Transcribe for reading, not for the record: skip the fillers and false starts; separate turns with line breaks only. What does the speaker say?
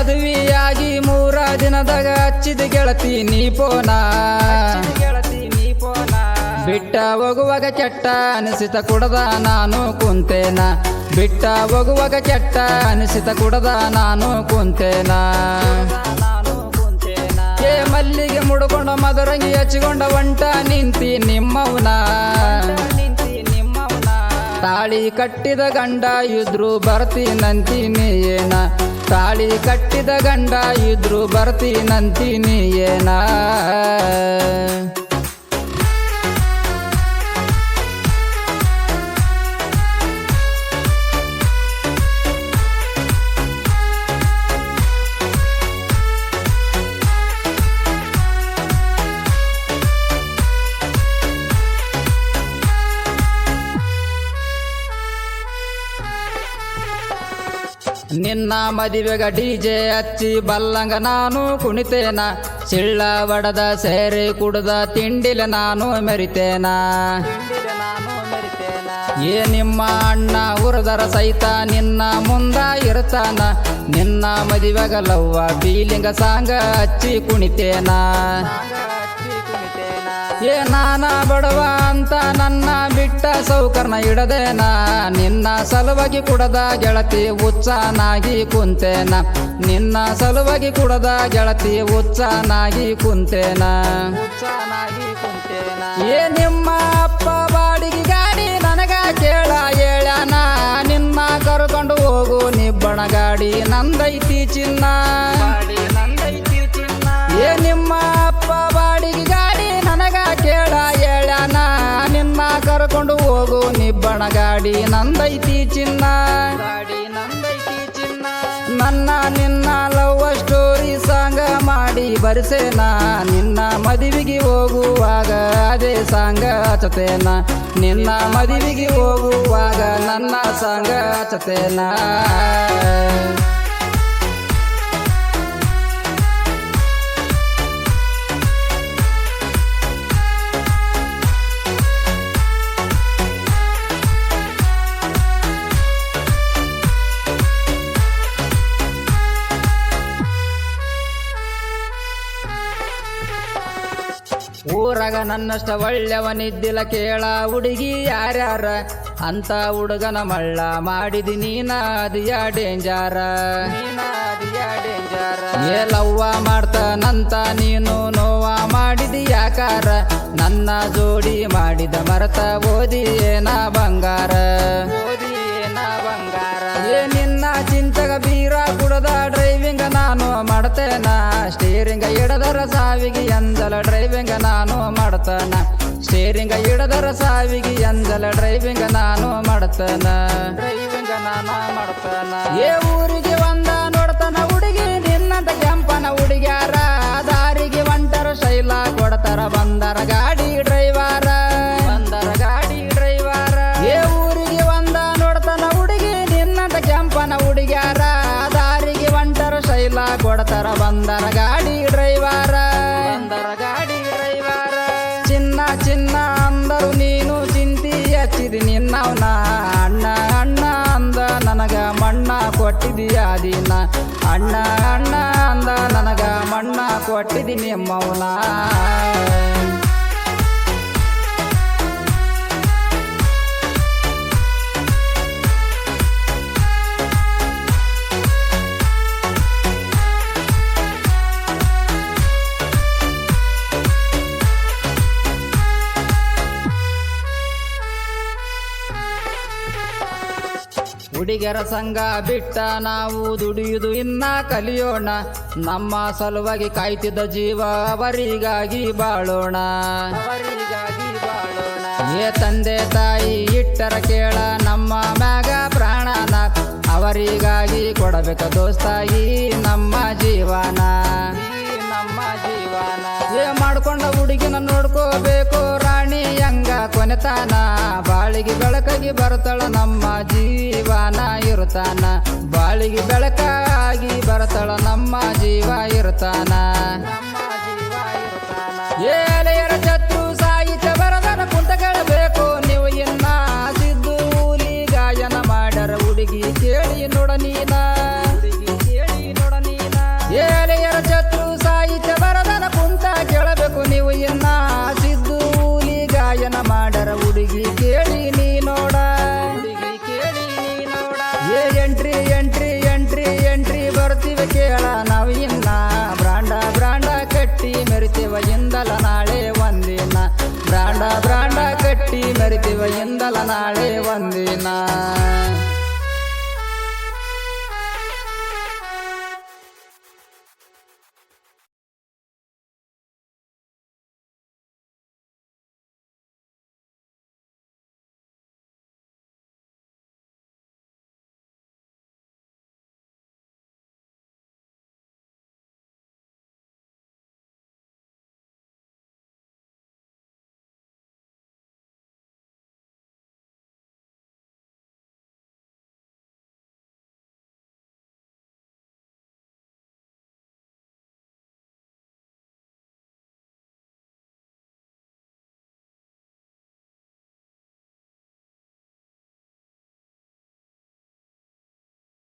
ಮದುವೆಯಾಗಿ 3 ದಿನದಾಗ ಹಚ್ಚಿದ ಗೆಳತಿ ನೀ ಪೋನ ಬಿಟ್ಟ ಹೋಗುವಾಗ ಕೆಟ್ಟ ಅನಿಸಿತ ಕುಡದ ನಾನು ಕುಂತೇನ ಬಿಟ್ಟ ಹೋಗುವಾಗ ಕೆಟ್ಟ ಅನಿಸಿತ ಕುಡದ ನಾನು ಕುಂತೇನ ಏ ಮಲ್ಲಿಗೆ ಮುಡ್ಕೊಂಡ ಮದರಂಗಿ ಹಚ್ಚಿಕೊಂಡ ಒಂಟ ನಿಂತಿ ನಿಮ್ಮವನ ತಾಳಿ ಕಟ್ಟಿದ ಗಂಡ ಇದ್ರು ಬರ್ತೀನಂತೀನಿ ಏನ ತಾಳಿ ಕಟ್ಟಿದ ಗಂಡ ಇದ್ರು ಬರ್ತೀನಂತೀನಿ ಏನ ನಿನ್ನ ಮದುವೆಗ ಡಿಜೆ ಹಚ್ಚಿ ಬಲ್ಲಂಗ ನಾನು ಕುಣಿತೇನ ಸಿಳ್ಳ ಬಡದ ಸೇರೆ ಕುಡ್ದ ತಿಂಡಿಲ ನಾನು ಮೆರಿತೇನ ಏ ನಿಮ್ಮ ಅಣ್ಣ ಉರದರ ಸಹಿತ ನಿನ್ನ ಮುಂದ ಇರ್ತಾನ ನಿನ್ನ ಮದುವೆಗ ಲವ್ವ ಫೀಲಿಂಗ ಸಾಂಗ ಹಚ್ಚಿ ಕುಣಿತೇನ ಏ ನಾನ ಬಡವ ಅಂತ ನನ್ನ ಬಿಟ್ಟ ಸೌಕರ್ನ ಇಡದೇನ ನಿನ್ನ ಸಲುವಾಗಿ ಕುಡದ ಗೆಳತಿ ಉತ್ಸಾನಾಗಿ ಕುಂತೇನ ನಿನ್ನ ಸಲುವಾಗಿ ಕುಡದ ಗೆಳತಿ ಉತ್ಸಾನಾಗಿ ಕುಂತೇನ ಏ ನಿಮ್ಮ ಅಪ್ಪ ಬಾಡಿಗೆ ಗಾಡಿ ನನಗ ಕೇಳ ಹೇಳ್ಯಾನ ನಿನ್ನ ಕರ್ಕೊಂಡು ಹೋಗು ನಿಬ್ಬಣ ಗಾಡಿ ನಂದೈತಿ ಚಿನ್ನ ಏ ನಿಮ್ಮ ಅಪ್ಪ ಬಾಡಿಗೆ ಗಾಡಿ ನನಗ ಕೇಳ ಹೇಳ್ಯಾನ ನಿನ್ನ ಕರ್ಕೊಂಡು ಹೋಗು ನಿಬ್ಬಣ ಗಾಡಿ ನಂದೈತಿ ಚಿನ್ನ ನನ್ನ ನಿನ್ನ ಲವ್ ಸ್ಟೋರಿ ಸಾಂಗ ಮಾಡಿ ಬರ್ಸೇನ ನಿನ್ನ ಮದುವೆಗೆ ಹೋಗುವಾಗ ಅದೇ ಸಾಂಗ ಹಚ್ಚತೇನ ನಿನ್ನ ಮದುವೆಗೆ ಹೋಗುವಾಗ ನನ್ನ ಸಾಂಗ ಹಚ್ಚತೇನ ಊರಾಗ ನನ್ನಷ್ಟ ಒಳ್ಳೆಯವನಿದ್ದಿಲ್ಲ ಕೇಳ ಹುಡುಗಿ ಯಾರ್ಯಾರ ಅಂತ ಹುಡುಗನ ಮಳ್ಳ ಮಾಡಿದಿ ನೀನ ಅದಿಯ ಡೇಂಜಾರ ಏ ಲವ್ವ ಮಾಡ್ತಾನಂತ ನೀನು ನೋವ ಮಾಡಿದಿ ಯಾಕಾರ ನನ್ನ ಜೋಡಿ ಮಾಡಿದ ಮರತ ಓದಿ ಏನ ಬಂಗಾರ ಏ ನಿನ್ನ ಚಿಂತಗ ಬೀರ ಕುಡದ ಡ್ರೈವಿಂಗ್ ನಾನು ಮಾಡ್ತೇನ ಸ್ಟೇರಿಂಗ ಇಡದರ ಸಾವಿಗೆ ಎಂದಲ ಡ್ರೈವಿಂಗ್ ನಾನು ಮಾಡ್ತಾನ ಸ್ಟೇರಿಂಗ ಇಡದರ ಸಾವಿಗೆ ಎಂದಲ ಡ್ರೈವಿಂಗ್ ನಾನು ಮಾಡ್ತಾನ ಏ ಊರಿಗೆ ಒಂದ ನೋಡ್ತಾನ ಹುಡುಗಿ ನಿನ್ನಂತ ಕೆಂಪನ ಹುಡುಗ್ಯಾರ ದಾರಿಗೆ ಒಂಟರ ಶೈಲ ಕೊಡ್ತಾರ ಬಂದರ ಗಾಡಿ ಡ್ರೈವರ ಏ ಊರಿಗೆ ಒಂದ ನೋಡ್ತಾನ ಹುಡುಗಿ ನಿನ್ನಂತ ಕೆಂಪನ ಹುಡುಗ್ಯಾರ ದಾರಿಗೆ ಒಂಟರ ಶೈಲ ಕೊಡ್ತಾರ ಬಂದರ ಗಾಡಿ ಡ್ರೈವರ ಚಿನ್ನ ಚಿನ್ನ ಅಂದರು ನೀನು ಚಿಂತಿ ಹಚ್ಚಿದಿ ನಿನ್ನವನ ಅಣ್ಣ ಅಣ್ಣ ಅಂದ ನನಗ ಮಣ್ಣ ಕೊಟ್ಟಿದೀಯ ದಿನ ಅಣ್ಣ ಅಣ್ಣ ಅಂದ ನನಗ ಮಣ್ಣ ಕೊಟ್ಟಿದಿ ನಿಮ್ಮವನ ಹುಡುಗಿಯರ ಸಂಘ ಬಿಟ್ಟ ನಾವು ದುಡಿಯುವುದು ಇನ್ನ ಕಲಿಯೋಣ ನಮ್ಮ ಸಲುವಾಗಿ ಕಾಯ್ತಿದ್ದ ಜೀವ ಅವರಿಗಾಗಿ ಬಾಳೋಣ ಏ ತಂದೆ ತಾಯಿ ಇಟ್ಟರ ಕೇಳ ನಮ್ಮ ಮ್ಯಾಗ ಪ್ರಾಣನ ಅವರಿಗಾಗಿ ಕೊಡಬೇಕ ದೋಸ್ತಾಗಿ ನಮ್ಮ ಜೀವನ ಏ ಮಾಡ್ಕೊಂಡ ಹುಡುಗಿನ ನೋಡ್ಕೋಬೇಕು ರಾಣಿ ಹಂಗ ಕೊನೆತಾನ ಬಾಳಿಗೆ ಬೆಳಕಾಗಿ ಬರ್ತಾಳ ನಮ್ಮ ಜೀವನ ಇರುತ್ತಾನ ಬಾಳಿಗೆ ಬೆಳಕಾಗಿ ಬರ್ತಾಳ ನಮ್ಮ ಜೀವ ಇರುತ್ತಾನ ಏಲೆಯರ ಶತ್ರು ಸಾಹಿತ್ಯ ಬರದನ ಕುಂತ ಕೇಳಬೇಕು ನೀವು ಇನ್ನ ಸಿದ್ದು ಹುಲಿ ಗಾಯನ ಮಾಡ್ಯಾರ ಹುಡುಗಿ ಕೇಳಿ ನೋಡ ನೀನ ಬಂದಲ ನಾಳೆ ಒಂದಿನ